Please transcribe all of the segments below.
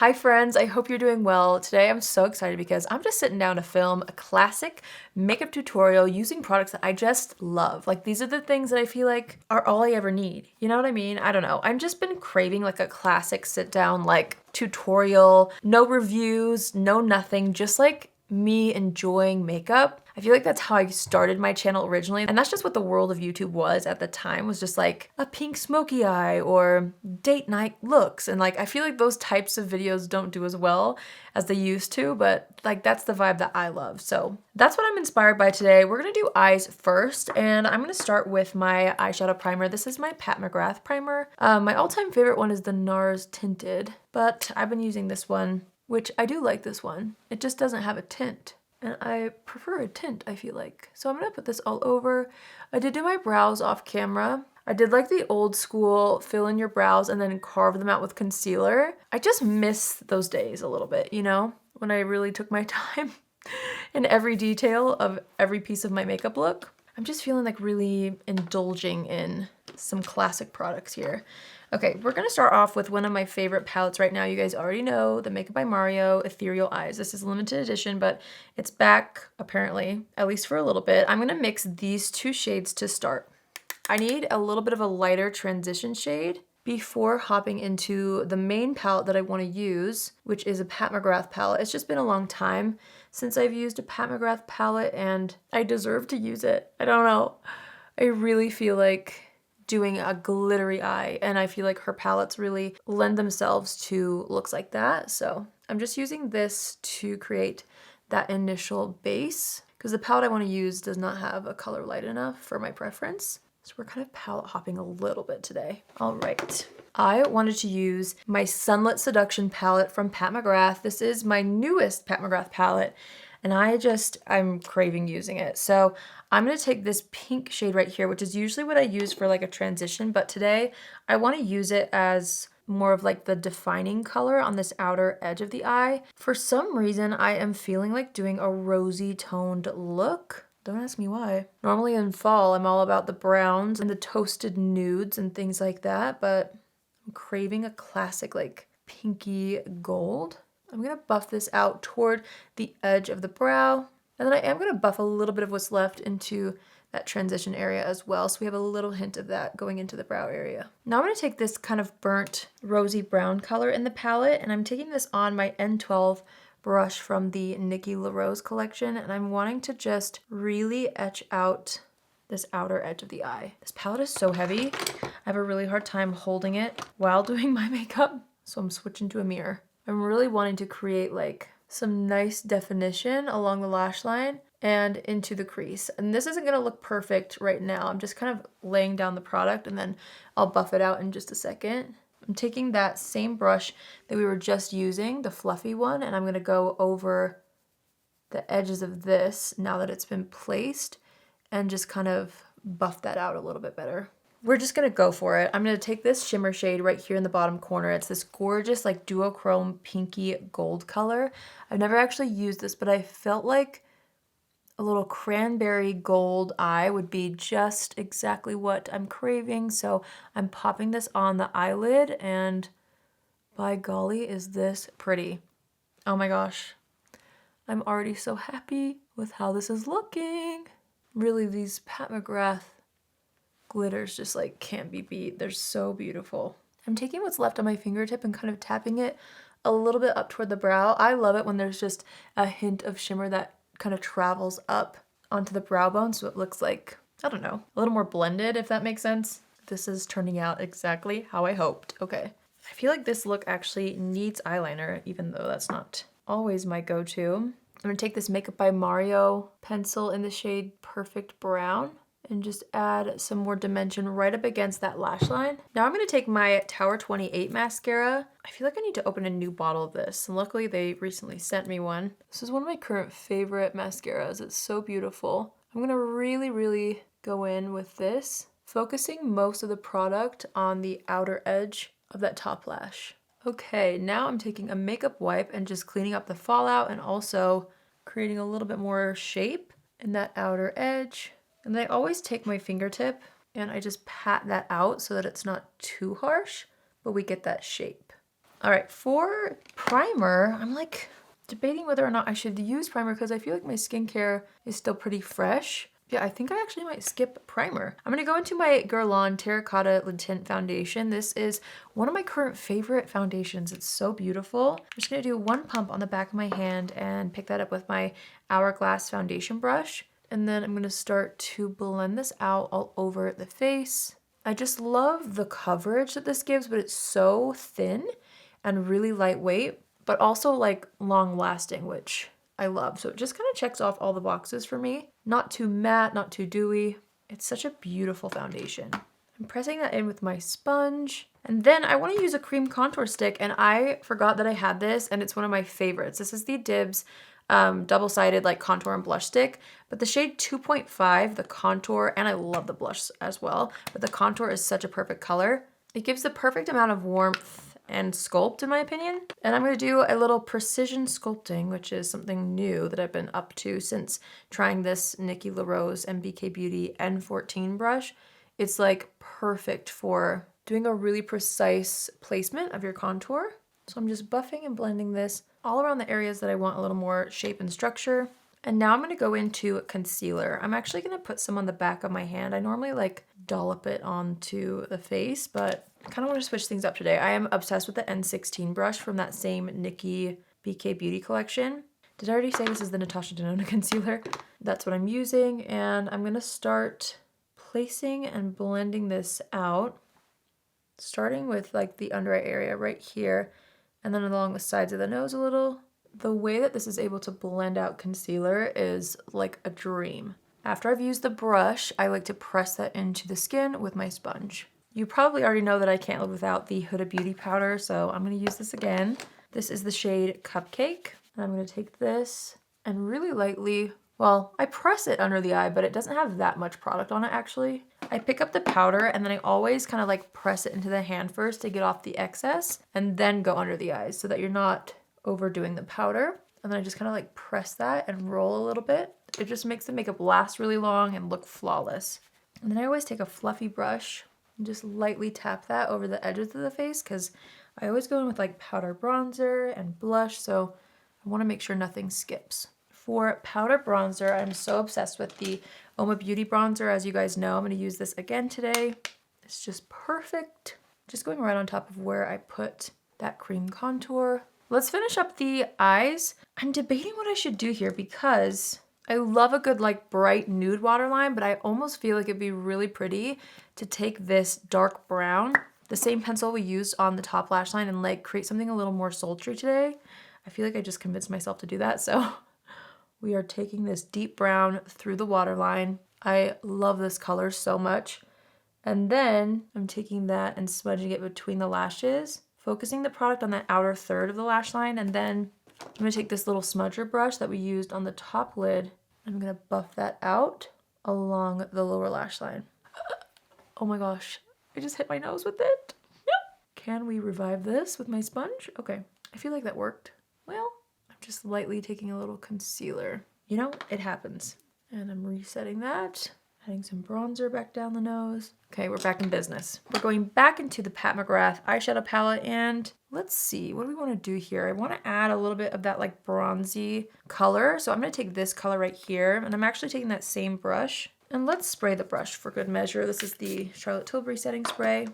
Hi friends, I hope you're doing well. Today I'm so excited because I'm just sitting down to film a classic makeup tutorial using products that I just love. Like these are the things that I feel like are all I ever need. You know what I mean? I don't know. I've just been craving like a classic sit down like tutorial, no reviews, no nothing, just like me enjoying makeup. I feel like that's how I started my channel originally. And that's just what the world of YouTube was at the time, was just like a pink smoky eye or date night looks. And like, I feel like those types of videos don't do as well as they used to, but like that's the vibe that I love. So that's what I'm inspired by today. We're gonna do eyes first, and I'm gonna start with my eyeshadow primer. This is my Pat Mcgrath primer. My all-time favorite one is the NARS Tinted, but I've been using this one, which I do like this one. It just doesn't have a tint. And I prefer a tint, I feel like. So I'm gonna put this all over. I did do my brows off camera. I did like the old school fill in your brows and then carve them out with concealer. I just miss those days a little bit, you know? When I really took my time in every detail of every piece of my makeup look. I'm just feeling like really indulging in some classic products here. Okay, we're gonna start off with one of my favorite palettes right now. You guys already know the Makeup by Mario Ethereal Eyes. This is limited edition, but it's back apparently, at least for a little bit. I'm gonna mix these two shades to start. I need a little bit of a lighter transition shade before hopping into the main palette that I wanna use, which is a Pat Mcgrath palette. It's just been a long time since I've used a Pat Mcgrath palette and I deserve to use it. I don't know. I really feel like doing a glittery eye, and I feel like her palettes really lend themselves to looks like that. So I'm just using this to create that initial base because the palette I want to use does not have a color light enough for my preference. So we're kind of palette hopping a little bit today. All right. I wanted to use my Sunlit Seduction palette from Pat Mcgrath. This is my newest Pat Mcgrath palette, and I'm craving using it. So I'm gonna take this pink shade right here, which is usually what I use for like a transition, but today I wanna use it as more of like the defining color on this outer edge of the eye. For some reason, I am feeling like doing a rosy toned look. Don't ask me why. Normally in fall, I'm all about the browns and the toasted nudes and things like that, but I'm craving a classic like pinky gold. I'm gonna buff this out toward the edge of the brow. And then I am gonna buff a little bit of what's left into that transition area as well. So we have a little hint of that going into the brow area. Now I'm gonna take this kind of burnt rosy brown color in the palette, and I'm taking this on my N12 brush from the Nikki LaRose collection, and I'm wanting to just really etch out this outer edge of the eye. This palette is so heavy. I have a really hard time holding it while doing my makeup, so I'm switching to a mirror. I'm really wanting to create like some nice definition along the lash line and into the crease. And this isn't gonna look perfect right now. I'm just kind of laying down the product and then I'll buff it out in just a second. I'm taking that same brush that we were just using, the fluffy one, and I'm gonna go over the edges of this now that it's been placed and just kind of buff that out a little bit better. We're just gonna go for it. I'm gonna take this shimmer shade right here in the bottom corner. It's this gorgeous like duochrome pinky gold color. I've never actually used this, but I felt like a little cranberry gold eye would be just exactly what I'm craving. So I'm popping this on the eyelid, and by golly, is this pretty. Oh my gosh. I'm already so happy with how this is looking. Really, these Pat Mcgrath glitters just like can't be beat. They're so beautiful. I'm taking what's left on my fingertip and kind of tapping it a little bit up toward the brow. I love it when there's just a hint of shimmer that kind of travels up onto the brow bone, so it looks like, I don't know, a little more blended, if that makes sense. This is turning out exactly how I hoped. Okay. I feel like this look actually needs eyeliner, even though that's not always my go-to. I'm gonna take this Makeup by Mario pencil in the shade Perfect Brown and just add some more dimension right up against that lash line. Now I'm gonna take my Tower 28 mascara. I feel like I need to open a new bottle of this, and luckily they recently sent me one. This is one of my current favorite mascaras. It's so beautiful. I'm gonna really go in with this, focusing most of the product on the outer edge of that top lash. Okay, now I'm taking a makeup wipe and just cleaning up the fallout and also creating a little bit more shape in that outer edge. And then I always take my fingertip and I just pat that out so that it's not too harsh, but we get that shape. All right, for primer, I'm like debating whether or not I should use primer because I feel like my skincare is still pretty fresh. Yeah, I think I actually might skip primer. I'm gonna go into my Guerlain Terracotta Le Tint Foundation. This is one of my current favorite foundations. It's so beautiful. I'm just gonna do one pump on the back of my hand and pick that up with my Hourglass foundation brush. And then I'm gonna start to blend this out all over the face. I just love the coverage that this gives, but it's so thin and really lightweight, but also like long lasting, which I love. So it just kind of checks off all the boxes for me. Not too matte, not too dewy. It's such a beautiful foundation. I'm pressing that in with my sponge. And then I want to use a cream contour stick, and I forgot that I had this, and it's one of my favorites. This is the Dibs double-sided like contour and blush stick, but the shade 2.5, the contour, and I love the blush as well, but the contour is such a perfect color. It gives the perfect amount of warmth and sculpt in my opinion. And I'm going to do a little precision sculpting, which is something new that I've been up to since trying this Nikki LaRose and BK Beauty N14 brush. It's like perfect for doing a really precise placement of your contour. So I'm just buffing and blending this all around the areas that I want a little more shape and structure. And now I'm going to go into concealer. I'm actually going to put some on the back of my hand. I normally like dollop it onto the face, but I kind of want to switch things up today. I am obsessed with the N16 brush from that same Nikki BK Beauty collection. Did I already say this is the Natasha Denona concealer? That's what I'm using, and I'm going to start placing and blending this out, starting with like the under eye area right here, and then along the sides of the nose a little. The way that this is able to blend out concealer is like a dream. After I've used the brush, I like to press that into the skin with my sponge. You probably already know that I can't live without the Huda Beauty powder, so I'm gonna use this again. This is the shade Cupcake. And I'm gonna take this and really lightly, well, I press it under the eye, but it doesn't have that much product on it actually. I pick up the powder and then I always kind of like press it into the hand first to get off the excess and then go under the eyes so that you're not overdoing the powder. And then I just kind of like press that and roll a little bit. It just makes the makeup last really long and look flawless. And then I always take a fluffy brush and just lightly tap that over the edges of the face because I always go in with like powder bronzer and blush, so I want to make sure nothing skips. For powder bronzer, I'm so obsessed with the Oma Beauty bronzer. As you guys know, I'm going to use this again today. It's just perfect. Just going right on top of where I put that cream contour. Let's finish up the eyes. I'm debating what I should do here because I love a good like bright nude waterline, but I almost feel like it'd be really pretty to take this dark brown, the same pencil we used on the top lash line, and like create something a little more sultry today. I feel like I just convinced myself to do that, so we are taking this deep brown through the waterline. I love this color so much. And then I'm taking that and smudging it between the lashes, focusing the product on that outer third of the lash line, and then I'm gonna take this little smudger brush that we used on the top lid. I'm gonna buff that out along the lower lash line. Oh my gosh, I just hit my nose with it. Can we revive this with my sponge? Okay, I feel like that worked. Well, I'm just lightly taking a little concealer. You know, it happens. And I'm resetting that, adding some bronzer back down the nose. Okay, we're back in business. We're going back into the Pat McGrath eyeshadow palette, and let's see, what do we want to do here? I want to add a little bit of that like bronzy color. So I'm going to take this color right here, and I'm actually taking that same brush. And let's spray the brush for good measure. This is the Charlotte Tilbury setting spray.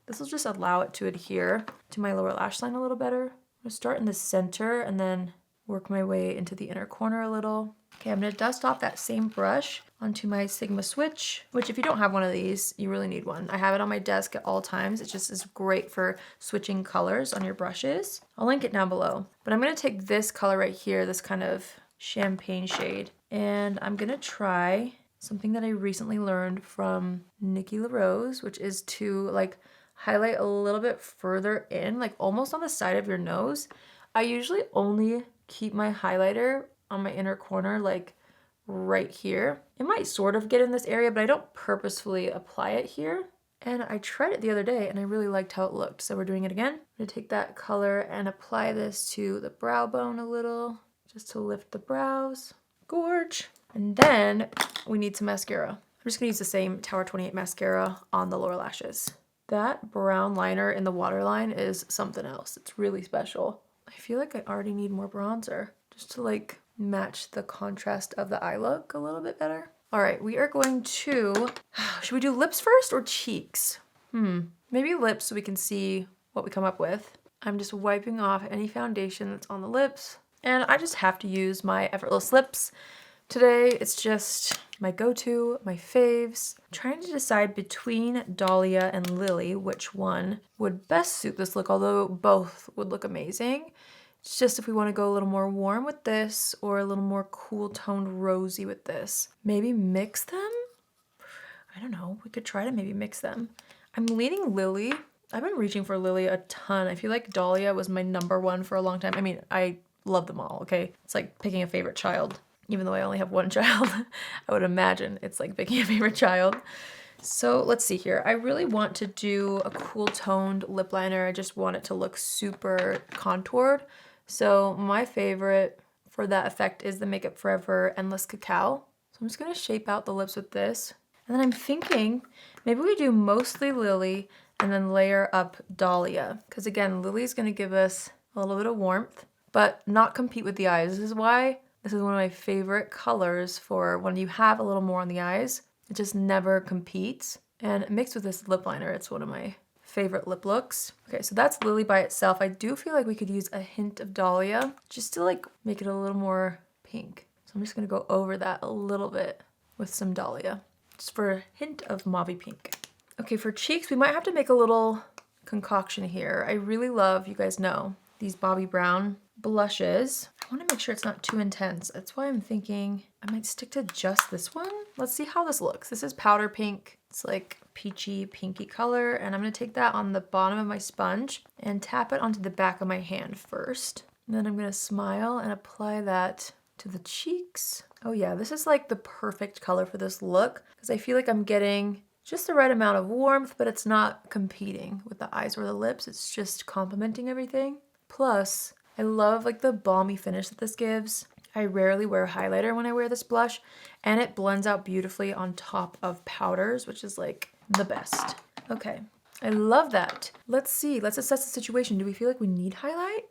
This will just allow it to adhere to my lower lash line a little better. I'm gonna start in the center and then work my way into the inner corner a little. Okay, I'm gonna dust off that same brush onto my Sigma Switch, which if you don't have one of these, you really need one. I have it on my desk at all times. It just is great for switching colors on your brushes. I'll link it down below. But I'm gonna take this color right here, this kind of champagne shade, and I'm gonna try something that I recently learned from Nikki LaRose, which is to like highlight a little bit further in, like almost on the side of your nose. I usually only keep my highlighter on my inner corner, like right here. It might sort of get in this area, but I don't purposefully apply it here. And I tried it the other day and I really liked how it looked. So we're doing it again. I'm gonna take that color and apply this to the brow bone a little, just to lift the brows. Gorge. And then we need some mascara. I'm just gonna use the same Tower 28 mascara on the lower lashes. That brown liner in the waterline is something else. It's really special. I feel like I already need more bronzer just to like match the contrast of the eye look a little bit better. All right, we are going to, should we do lips first or cheeks? Maybe lips so we can see what we come up with. I'm just wiping off any foundation that's on the lips, and I just have to use my Effortless Lips. Today, it's just my go-to, my faves. I'm trying to decide between Dahlia and Lily which one would best suit this look, although both would look amazing. It's just if we want to go a little more warm with this or a little more cool toned rosy with this. Maybe mix them? I don't know. We could try to maybe mix them. I'm leaning Lily. I've been reaching for Lily a ton. I feel like Dahlia was my #1 for a long time. I mean, I love them all, okay? It's like picking a favorite child. Even though I only have one child, I would imagine it's like picking a favorite child. So let's see here. I really want to do a cool toned lip liner. I just want it to look super contoured. So my favorite for that effect is the Makeup Forever Endless Cacao. So I'm just gonna shape out the lips with this. And then I'm thinking maybe we do mostly Lily and then layer up Dahlia. Because again, Lily's gonna give us a little bit of warmth, but not compete with the eyes. This is why this is one of my favorite colors for when you have a little more on the eyes. It just never competes. And mixed with this lip liner, it's one of my favorite lip looks. Okay, so that's Lily by itself. I do feel like we could use a hint of Dahlia just to like make it a little more pink. So I'm just gonna go over that a little bit with some Dahlia, just for a hint of mauvey pink. Okay, for cheeks, we might have to make a little concoction here. I really love, you guys know, these Bobbi Brown blushes. I want to make sure it's not too intense. That's why I'm thinking I might stick to just this one. Let's see how this looks. This is powder pink. It's like peachy, pinky color. And I'm going to take that on the bottom of my sponge and tap it onto the back of my hand first. And then I'm going to smile and apply that to the cheeks. Oh yeah, this is like the perfect color for this look because I feel like I'm getting just the right amount of warmth, but it's not competing with the eyes or the lips. It's just complementing everything. Plus, I love like the balmy finish that this gives. I rarely wear highlighter when I wear this blush, and it blends out beautifully on top of powders, which is like the best. Okay, I love that. Let's see, let's assess the situation. Do we feel like we need highlight?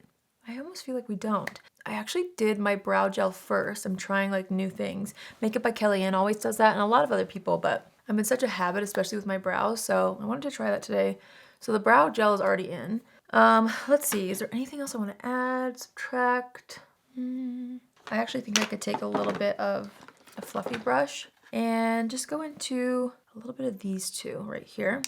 I almost feel like we don't. I actually did my brow gel first. I'm trying like new things. Makeup by Kellyanne always does that, and a lot of other people, but I'm in such a habit, especially with my brows, so I wanted to try that today. So the brow gel is already in. Let's see, is there anything else I want to add, subtract? I actually think I could take a little bit of a fluffy brush and just go into a little bit of these two right here.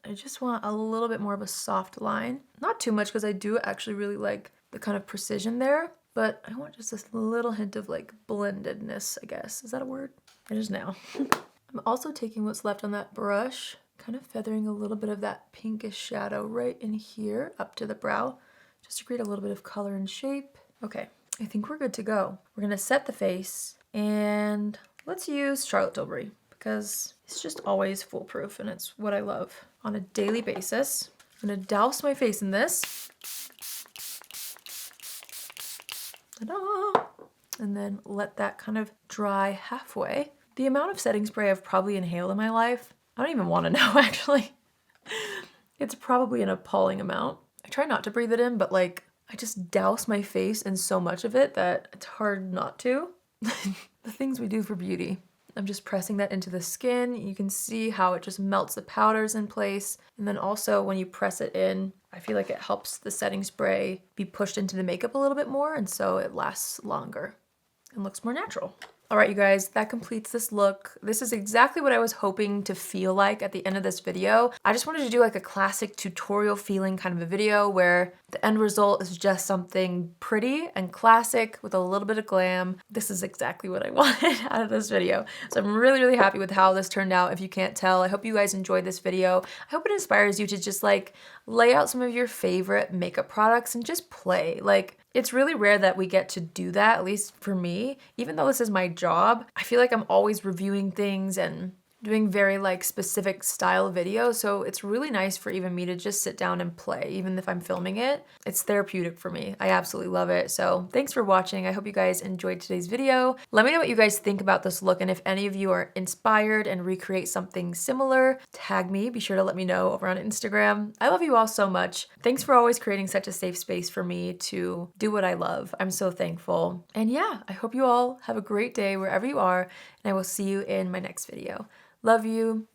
I just want a little bit more of a soft line. Not too much because I do actually really like the kind of precision there, but I want just this little hint of like blendedness, I guess. Is that a word? It is now. I'm also taking what's left on that brush, kind of feathering a little bit of that pinkish shadow right in here up to the brow, just to create a little bit of color and shape. Okay, I think we're good to go. We're gonna set the face and let's use Charlotte Tilbury because it's just always foolproof and it's what I love on a daily basis. I'm gonna douse my face in this. Ta-da! And then let that kind of dry halfway. The amount of setting spray I've probably inhaled in my life, I don't even want to know actually. It's probably an appalling amount. I try not to breathe it in, but like I just douse my face in so much of it that it's hard not to. The things we do for beauty. I'm just pressing that into the skin. You can see how it just melts the powders in place. And then also when you press it in, I feel like it helps the setting spray be pushed into the makeup a little bit more, and so it lasts longer and looks more natural. All right, you guys, that completes this look. This is exactly what I was hoping to feel like at the end of this video. I just wanted to do like a classic tutorial feeling kind of a video where the end result is just something pretty and classic with a little bit of glam. This is exactly what I wanted out of this video. So I'm really, really happy with how this turned out. If you can't tell, I hope you guys enjoyed this video. I hope it inspires you to just like lay out some of your favorite makeup products and just play. Like, it's really rare that we get to do that, at least for me. Even though this is my job, I feel like I'm always reviewing things and doing very like specific style videos, so it's really nice for even me to just sit down and play, even if I'm filming it. It's therapeutic for me. I absolutely love it. So thanks for watching. I hope you guys enjoyed today's video. Let me know what you guys think about this look, and if any of you are inspired and recreate something similar, tag me. Be sure to let me know over on Instagram. I love you all so much. Thanks for always creating such a safe space for me to do what I love. I'm so thankful. And yeah, I hope you all have a great day wherever you are, and I will see you in my next video. Love you.